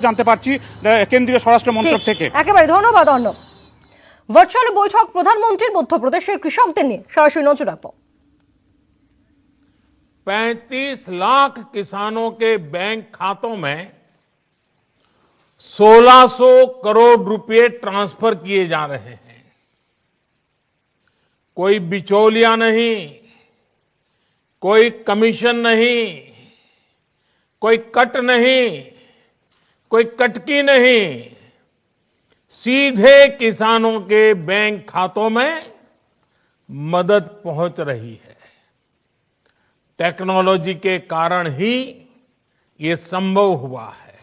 জানতে পারছি কেন্দ্রীয় স্বরাষ্ট্র মন্ত্রক থেকে। একেবারে ধন্যবাদ অর্ণব। ভার্চুয়াল বৈঠক প্রধানমন্ত্রীর মধ্যপ্রদেশের কৃষকদের নিয়ে, সরাসরি নজর রাখবো। 35 लाख किसानों के बैंक खातों में 1600 करोड़ रुपए ट्रांसफर किए जा रहे हैं। कोई बिचौलिया नहीं, कोई कमीशन नहीं, कोई कट नहीं, कोई कटकी नहीं, सीधे किसानों के बैंक खातों में मदद पहुंच रही है। टेक्नोलॉजी के कारण ही ये संभव हुआ है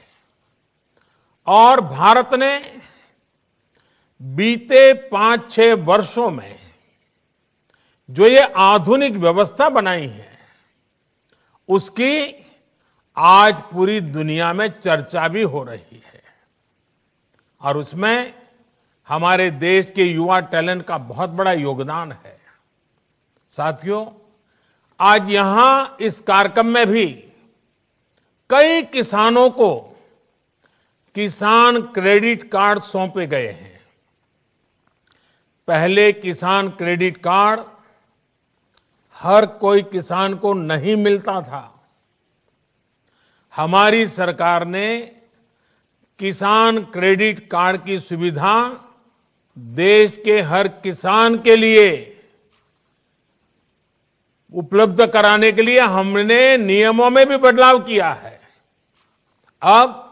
और भारत ने बीते 5-6 वर्षों में जो ये आधुनिक व्यवस्था बनाई है उसकी आज पूरी दुनिया में चर्चा भी हो रही है और उसमें हमारे देश के युवा टैलेंट का बहुत बड़ा योगदान है। साथियों, आज यहां इस कार्यक्रम में भी कई किसानों को किसान क्रेडिट कार्ड सौंपे गए हैं। पहले किसान क्रेडिट कार्ड हर कोई किसान को नहीं मिलता था। हमारी सरकार ने किसान क्रेडिट कार्ड की सुविधा देश के हर किसान के लिए उपलब्ध कराने के लिए हमने नियमों में भी बदलाव किया है। अब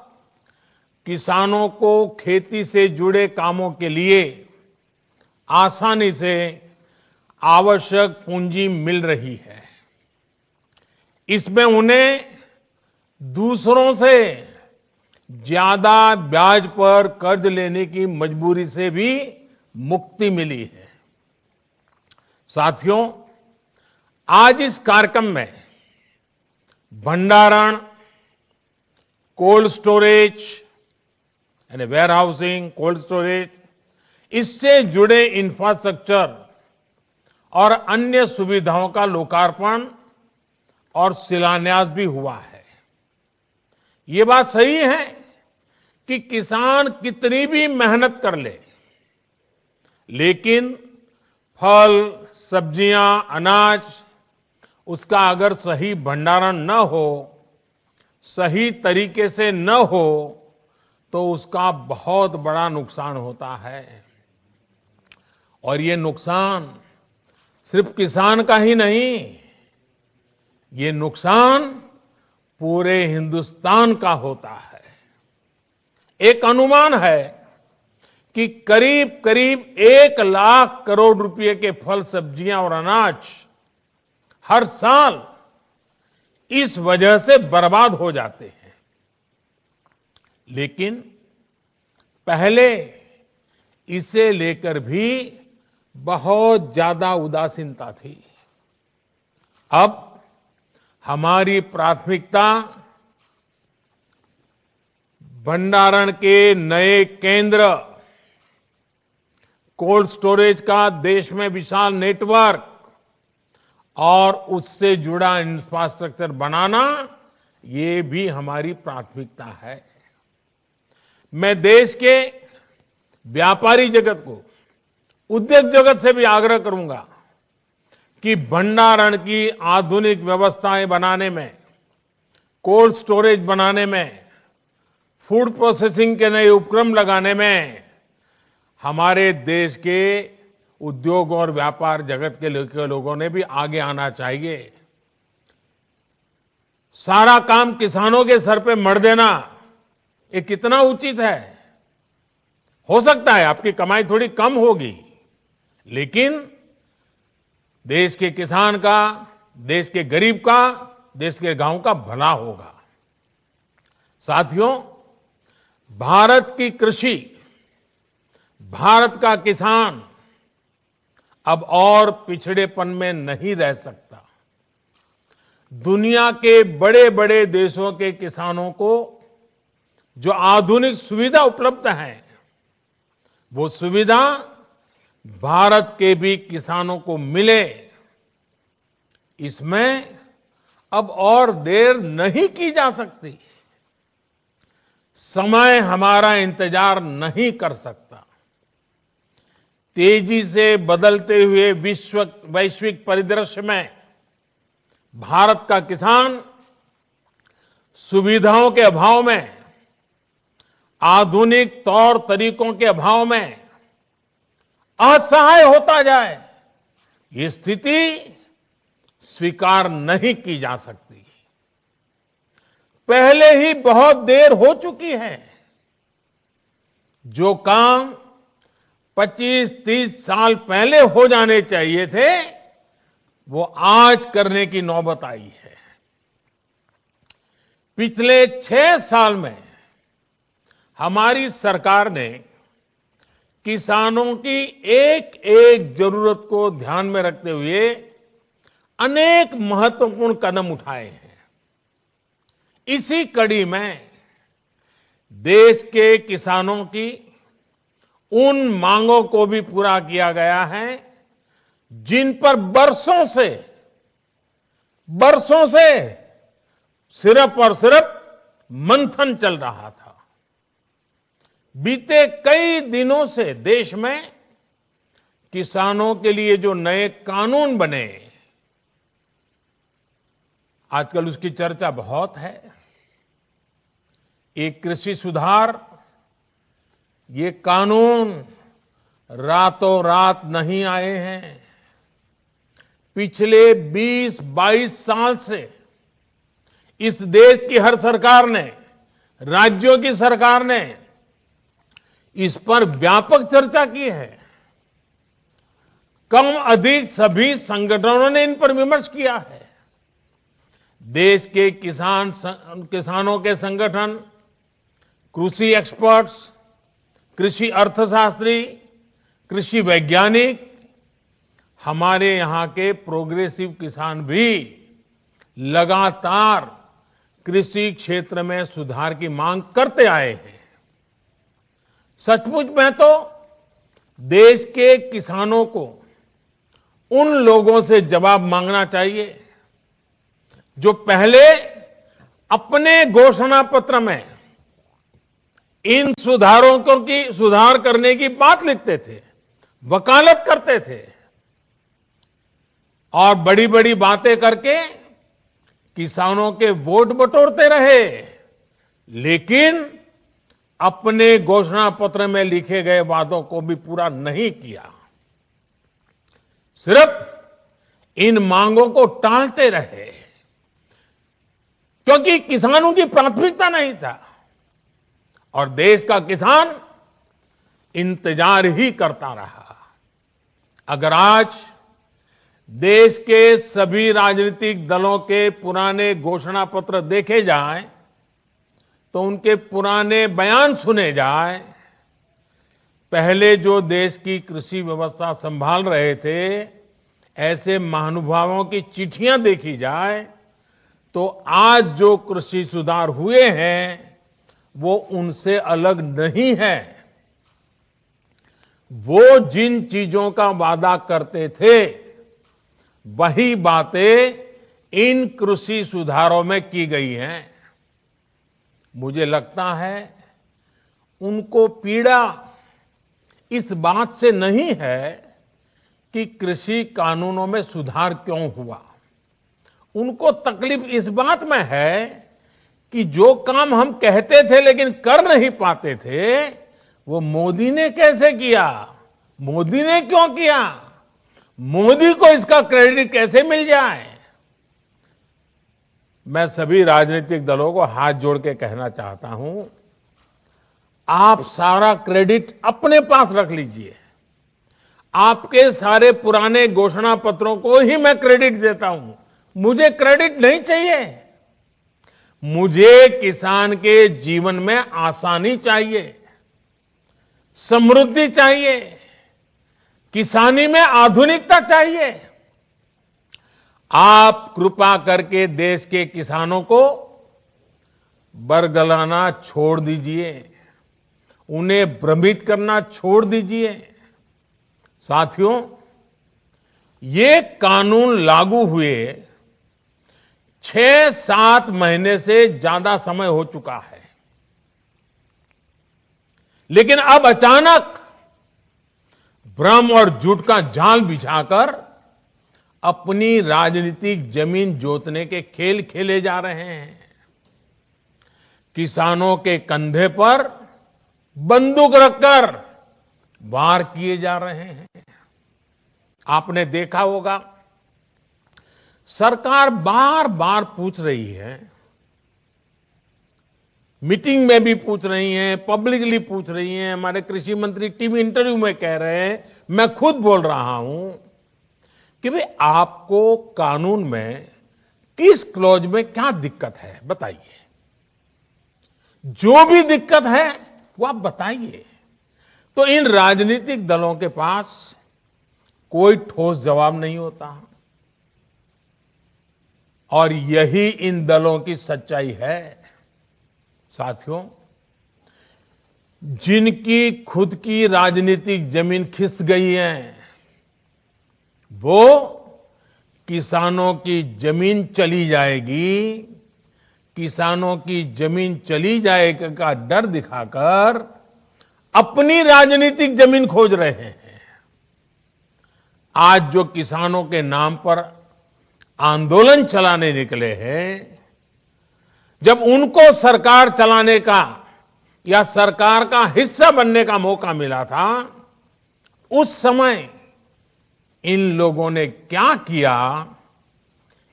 किसानों को खेती से जुड़े कामों के लिए आसानी से आवश्यक पूंजी मिल रही है। इसमें उन्हें दूसरों से ज्यादा ब्याज पर कर्ज लेने की मजबूरी से भी मुक्ति मिली है। साथियों, आज इस कार्यक्रम में भंडारण, कोल्ड स्टोरेज यानी वेयर हाउसिंग, कोल्ड स्टोरेज, इससे जुड़े इंफ्रास्ट्रक्चर और अन्य सुविधाओं का लोकार्पण और शिलान्यास भी हुआ है। ये बात सही है कि किसान कितनी भी मेहनत कर ले, लेकिन फल, सब्जियां, अनाज, उसका अगर सही भंडारण न हो, सही तरीके से न हो, तो उसका बहुत बड़ा नुकसान होता है। और ये नुकसान सिर्फ किसान का ही नहीं, ये नुकसान पूरे हिंदुस्तान का होता है। एक अनुमान है कि करीब करीब 1 लाख करोड़ रुपए के फल, सब्जियां और अनाज हर साल इस वजह से बर्बाद हो जाते हैं। लेकिन पहले इसे लेकर भी बहुत ज्यादा उदासीनता थी। अब हमारी प्राथमिकता भंडारण के नए केंद्र, कोल्ड स्टोरेज का देश में विशाल नेटवर्क और उससे जुड़ा इंफ्रास्ट्रक्चर बनाना, ये भी हमारी प्राथमिकता है। मैं देश के व्यापारी जगत को, उद्योग जगत से भी आग्रह करूंगा कि भंडारण की आधुनिक व्यवस्थाएं बनाने में, कोल्ड स्टोरेज बनाने में, फूड प्रोसेसिंग के नए उपक्रम लगाने में हमारे देश के उद्योग और व्यापार जगत के लोगों ने भी आगे आना चाहिए। सारा काम किसानों के सर पे मढ़ देना, ये कितना उचित है? हो सकता है आपकी कमाई थोड़ी कम होगी, लेकिन देश के किसान का, देश के गरीब का, देश के गांव का भला होगा। साथियों, भारत की कृषि, भारत का किसान अब और पिछड़ेपन में नहीं रह सकता। दुनिया के बड़े बड़े देशों के किसानों को जो आधुनिक सुविधा उपलब्ध है, वो सुविधा भारत के भी किसानों को मिले, इसमें अब और देर नहीं की जा सकती। समय हमारा इंतजार नहीं कर सकता। तेजी से बदलते हुए वैश्विक परिदृश्य में भारत का किसान सुविधाओं के अभाव में, आधुनिक तौर तरीकों के अभाव में असहाय होता जाए, ये स्थिति स्वीकार नहीं की जा सकती। पहले ही बहुत देर हो चुकी है। जो काम 25-30 साल पहले हो जाने चाहिए थे, वो आज करने की नौबत आई है। पिछले 6 साल में हमारी सरकार ने किसानों की एक एक जरूरत को ध्यान में रखते हुए अनेक महत्वपूर्ण कदम उठाए हैं। इसी कड़ी में देश के किसानों की उन मांगों को भी पूरा किया गया है जिन पर बरसों से सिर्फ और सिर्फ मंथन चल रहा था। बीते कई दिनों से देश में किसानों के लिए जो नए कानून बने, आजकल उसकी चर्चा बहुत है। एक कृषि सुधार, ये कानून रातों रात नहीं आए हैं। पिछले 20-22 साल से इस देश की हर सरकार ने, राज्यों की सरकार ने इस पर व्यापक चर्चा की है। कम अधिक सभी संगठनों ने इन पर विमर्श किया है। देश के किसानों के संगठन, कृषि एक्सपर्ट्स, कृषि अर्थशास्त्री, कृषि वैज्ञानिक, हमारे यहां के प्रोग्रेसिव किसान भी लगातार कृषि क्षेत्र में सुधार की मांग करते आए हैं। सचमुच में तो देश के किसानों को उन लोगों से जवाब मांगना चाहिए जो पहले अपने घोषणा पत्र में इन सुधार करने की बात लिखते थे, वकालत करते थे और बड़ी बड़ी बातें करके किसानों के वोट बटोरते रहे, लेकिन अपने घोषणा पत्र में लिखे गए वादों को भी पूरा नहीं किया। सिर्फ इन मांगों को टालते रहे क्योंकि किसानों की प्राथमिकता नहीं था और देश का किसान इंतजार ही करता रहा। अगर आज देश के सभी राजनीतिक दलों के पुराने घोषणा पत्र देखे जाएं, तो उनके पुराने बयान सुने जाएं, पहले जो देश की कृषि व्यवस्था संभाल रहे थे, ऐसे महानुभावों की चिट्ठियां देखी जाए, तो आज जो कृषि सुधार हुए हैं वो उनसे अलग नहीं है। वो जिन चीजों का वादा करते थे वही बातें इन कृषि सुधारों में की गई हैं। मुझे लगता है उनको पीड़ा इस बात से नहीं है कि कृषि कानूनों में सुधार क्यों हुआ। उनको तकलीफ इस बात में है कि जो काम हम कहते थे लेकिन कर नहीं पाते थे, वो मोदी ने कैसे किया, मोदी ने क्यों किया, मोदी को इसका क्रेडिट कैसे मिल जाए। मैं सभी राजनीतिक दलों को हाथ जोड़ के कहना चाहता हूं, आप सारा क्रेडिट अपने पास रख लीजिए। आपके सारे पुराने घोषणा पत्रों को ही मैं क्रेडिट देता हूं, मुझे क्रेडिट नहीं चाहिए। मुझे किसान के जीवन में आसानी चाहिए, समृद्धि चाहिए, किसानी में आधुनिकता चाहिए। आप कृपा करके देश के किसानों को बरगलाना छोड़ दीजिए, उन्हें भ्रमित करना छोड़ दीजिए। साथियों, ये कानून लागू हुए 6-7 महीने से ज्यादा समय हो चुका है। लेकिन अब अचानक भ्रम और झूठ का जाल बिछाकर अपनी राजनीतिक जमीन जोतने के खेल खेले जा रहे हैं। किसानों के कंधे पर बंदूक रखकर वार किए जा रहे हैं। आपने देखा होगा, सरकार बार बार पूछ रही है, मीटिंग में भी पूछ रही हैं, पब्लिकली पूछ रही हैं। हमारे कृषि मंत्री टीवी इंटरव्यू में कह रहे हैं, मैं खुद बोल रहा हूं कि भाई आपको कानून में किस क्लॉज में क्या दिक्कत है बताइए। जो भी दिक्कत है वो आप बताइए। तो इन राजनीतिक दलों के पास कोई ठोस जवाब नहीं होता और यही इन दलों की सच्चाई है। साथियों, जिनकी खुद की राजनीतिक जमीन खिस गई है, वो किसानों की जमीन चली जाएगी, किसानों की जमीन चली जाएगी का डर दिखाकर अपनी राजनीतिक जमीन खोज रहे हैं। आज जो किसानों के नाम पर आंदोलन चलाने निकले हैं, जब उनको सरकार चलाने का या सरकार का हिस्सा बनने का मौका मिला था, उस समय इन लोगों ने क्या किया,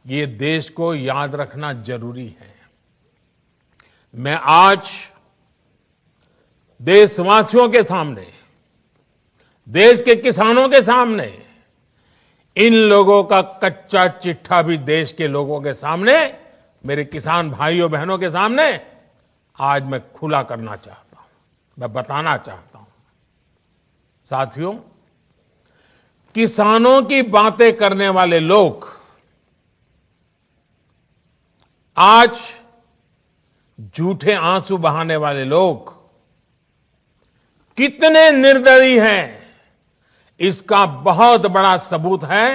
ये देश को याद रखना जरूरी है। मैं आज देशवासियों के सामने, देश के किसानों के सामने, इन लोगों का कच्चा चिट्ठा भी देश के लोगों के सामने, मेरे किसान भाइयों बहनों के सामने आज मैं खुला करना चाहता हूं, मैं बताना चाहता हूं। साथियों, किसानों की बातें करने वाले लोग आज झूठे आंसू बहाने वाले लोग कितने निर्दयी हैं, इसका बहुत बड़ा सबूत है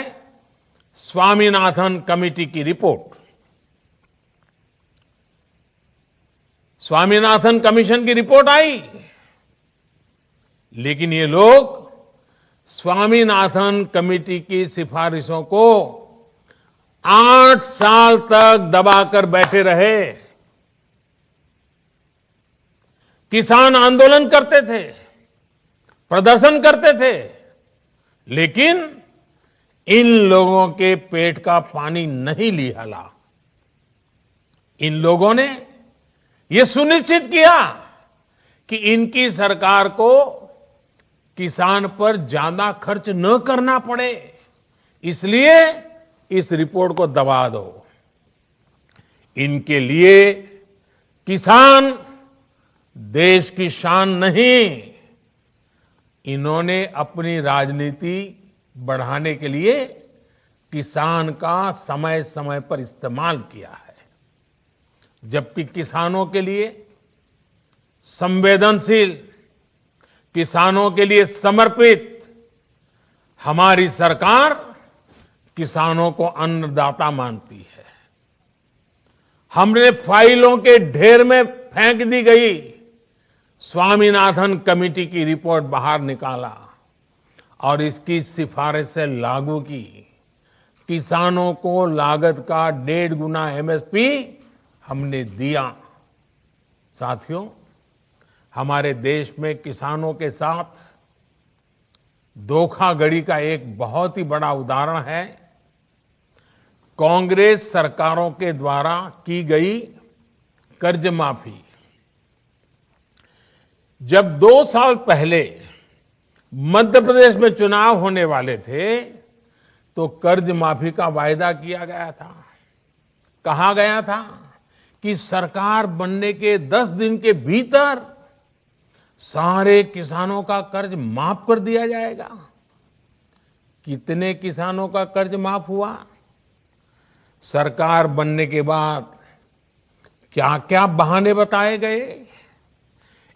स्वामीनाथन कमेटी की रिपोर्ट। स्वामीनाथन कमीशन की रिपोर्ट आई, लेकिन ये लोग स्वामीनाथन कमेटी की सिफारिशों को 8 साल तक दबाकर बैठे रहे। किसान आंदोलन करते थे, प्रदर्शन करते थे, लेकिन इन लोगों के पेट का पानी नहीं लिहाला। इन लोगों ने यह सुनिश्चित किया कि इनकी सरकार को किसान पर ज्यादा खर्च न करना पड़े, इसलिए इस रिपोर्ट को दबा दो। इनके लिए किसान देश की शान नहीं, इन्होंने अपनी राजनीति बढ़ाने के लिए किसान का समय समय पर इस्तेमाल किया है। जबकि किसानों के लिए संवेदनशील, किसानों के लिए समर्पित हमारी सरकार किसानों को अन्नदाता मानती है। हमने फाइलों के ढेर में फेंक दी गई स्वामीनाथन कमेटी की रिपोर्ट बाहर निकाला और इसकी सिफारिश से लागू की। किसानों को लागत का 1.5 गुना एमएसपी हमने दिया। साथियों, हमारे देश में किसानों के साथ धोखाधड़ी का एक बहुत ही बड़ा उदाहरण है कांग्रेस सरकारों के द्वारा की गई कर्ज माफी। जब 2 साल पहले मध्य प्रदेश में चुनाव होने वाले थे, तो कर्ज माफी का वायदा किया गया था। कहा गया था कि सरकार बनने के 10 दिन के भीतर सारे किसानों का कर्ज माफ कर दिया जाएगा। कितने किसानों का कर्ज माफ हुआ? सरकार बनने के बाद क्या क्या बहाने बताए गए,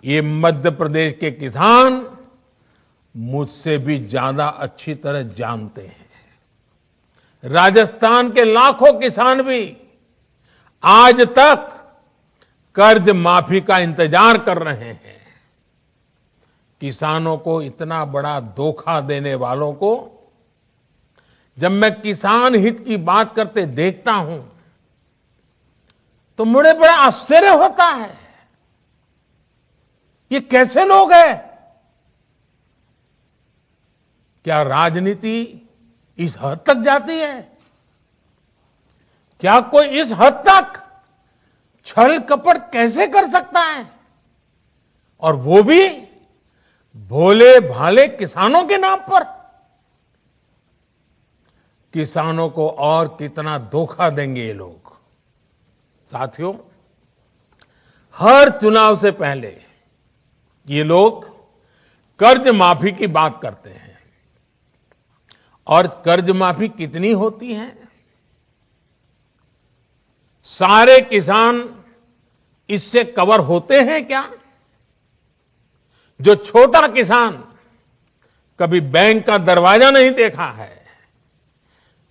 ये मध्य प्रदेश के किसान मुझसे भी ज्यादा अच्छी तरह जानते हैं। राजस्थान के लाखों किसान भी आज तक कर्ज माफी का इंतजार कर रहे हैं। किसानों को इतना बड़ा धोखा देने वालों को जब मैं किसान हित की बात करते देखता हूं तो मुझे बड़ा आश्चर्य होता है। ये कैसे लोग हैं? क्या राजनीति इस हद तक जाती है? क्या कोई इस हद तक छल कपट कैसे कर सकता है? और वो भी भोले भाले किसानों के नाम पर। किसानों को और कितना धोखा देंगे ये लोग। साथियों, हर चुनाव से पहले ये लोग कर्ज माफी की बात करते हैं। और कर्ज माफी कितनी होती है? सारे किसान इससे कवर होते हैं क्या? जो छोटा किसान कभी बैंक का दरवाजा नहीं देखा है,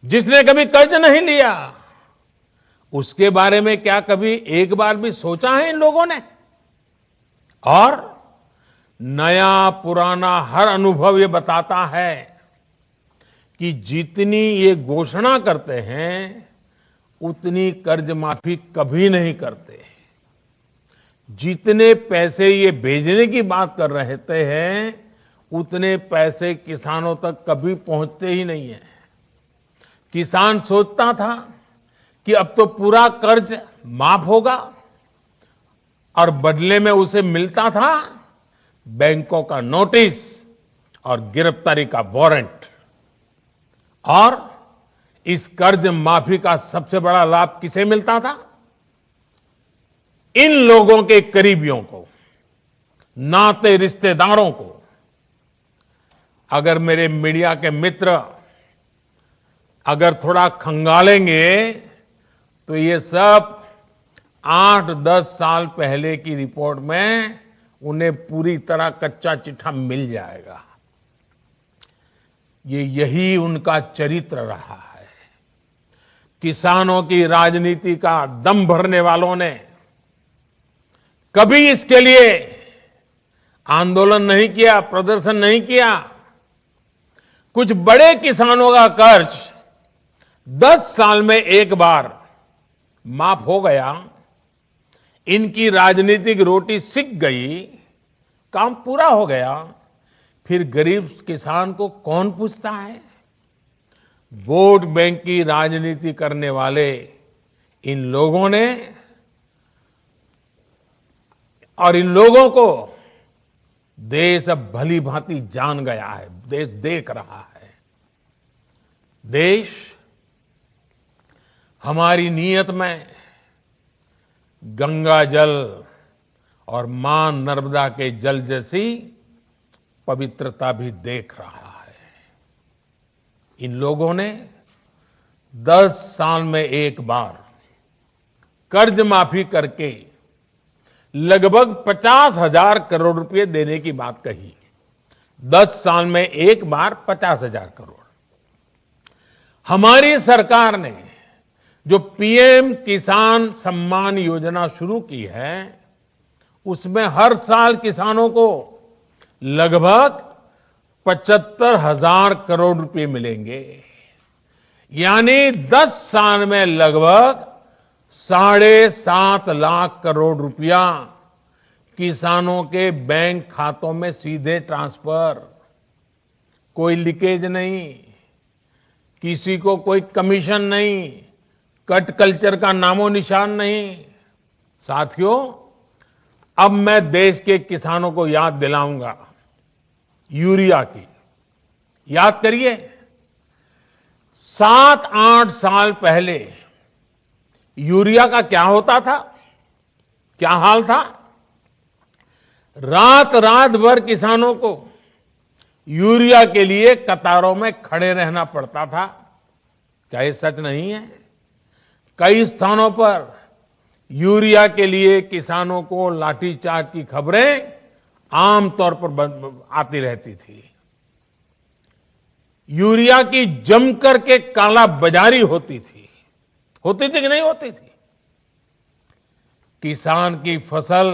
जिसने कभी कर्ज नहीं लिया, उसके बारे में क्या कभी एक बार भी सोचा है इन लोगों ने? और नया पुराना हर अनुभव ये बताता है कि जितनी ये घोषणा करते हैं उतनी कर्ज माफी कभी नहीं करते। जितने पैसे ये भेजने की बात कर रहे हैं उतने पैसे किसानों तक कभी पहुंचते ही नहीं है। किसान सोचता था कि अब तो पूरा कर्ज माफ होगा और बदले में उसे मिलता था बैंकों का नोटिस और गिरफ्तारी का वारंट। और इस कर्ज माफी का सबसे बड़ा लाभ किसे मिलता था? इन लोगों के करीबियों को, नाते रिश्तेदारों को। अगर मेरे मीडिया के मित्र अगर थोड़ा खंगालेंगे तो ये सब 8-10 साल पहले की रिपोर्ट में उन्हें पूरी तरह कच्चा चिट्ठा मिल जाएगा। यही उनका चरित्र रहा है। किसानों की राजनीति का दम भरने वालों ने कभी इसके लिए आंदोलन नहीं किया, प्रदर्शन नहीं किया। कुछ बड़े किसानों का कर्ज 10 साल में एक बार माफ हो गया, इनकी राजनीतिक रोटी सिक गई, काम पूरा हो गया। फिर गरीब किसान को कौन पूछता है? वोट बैंक की राजनीति करने वाले इन लोगों ने, और इन लोगों को देश अब भली भांति जान गया है, देश देख रहा है। देश हमारी नीयत में गंगा जल और मां नर्मदा के जल जैसी पवित्रता भी देख रहा है। इन लोगों ने 10 साल में एक बार कर्ज माफी करके लगभग 50,000 करोड़ रुपए देने की बात कही। 10 साल में एक बार 50,000 करोड़। हमारी सरकार ने जो पीएम किसान सम्मान योजना शुरू की है, उसमें हर साल किसानों को लगभग 75,000 करोड़ रुपए मिलेंगे। यानी 10 साल में लगभग 7.5 लाख करोड़ रुपया किसानों के बैंक खातों में सीधे ट्रांसफर। कोई लीकेज नहीं, किसी को कोई कमीशन नहीं, कट कल्चर का नामो निशान नहीं। साथियों, अब मैं देश के किसानों को याद दिलाऊंगा यूरिया की। याद करिए, 7-8 साल पहले यूरिया का क्या होता था, क्या हाल था? रात रात भर किसानों को यूरिया के लिए कतारों में खड़े रहना पड़ता था। क्या ये सच नहीं है? कई स्थानों पर यूरिया के लिए किसानों को लाठीचार्ज की खबरें आमतौर पर आती रहती थी। यूरिया की जमकर के काला बाजारी होती थी कि नहीं होती थी? किसान की फसल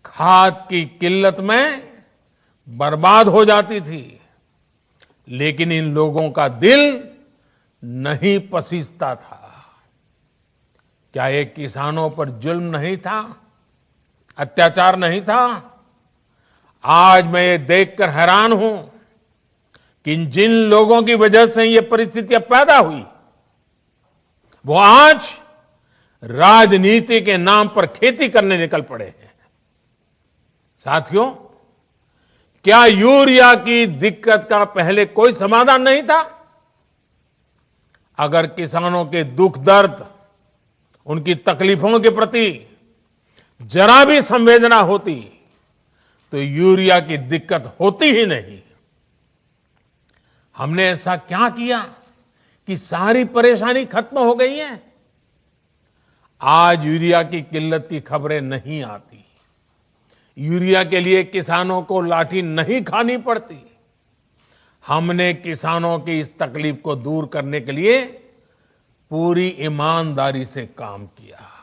खाद की किल्लत में बर्बाद हो जाती थी, लेकिन इन लोगों का दिल नहीं पसीजता था। क्या ये किसानों पर जुल्म नहीं था, अत्याचार नहीं था? आज मैं ये देखकर हैरान हूं कि जिन लोगों की वजह से ये परिस्थितियां पैदा हुई, वो आज राजनीति के नाम पर खेती करने निकल पड़े हैं। साथियों, क्या यूरिया की दिक्कत का पहले कोई समाधान नहीं था? अगर किसानों के दुख दर्द, उनकी तकलीफों के प्रति जरा भी संवेदना होती तो यूरिया की दिक्कत होती ही नहीं। हमने ऐसा क्या किया कि सारी परेशानी खत्म हो गई है? आज यूरिया की किल्लत की खबरें नहीं आती। यूरिया के लिए किसानों को लाठी नहीं खानी पड़ती। हमने किसानों की इस तकलीफ को दूर करने के लिए पूरी ईमानदारी से काम किया।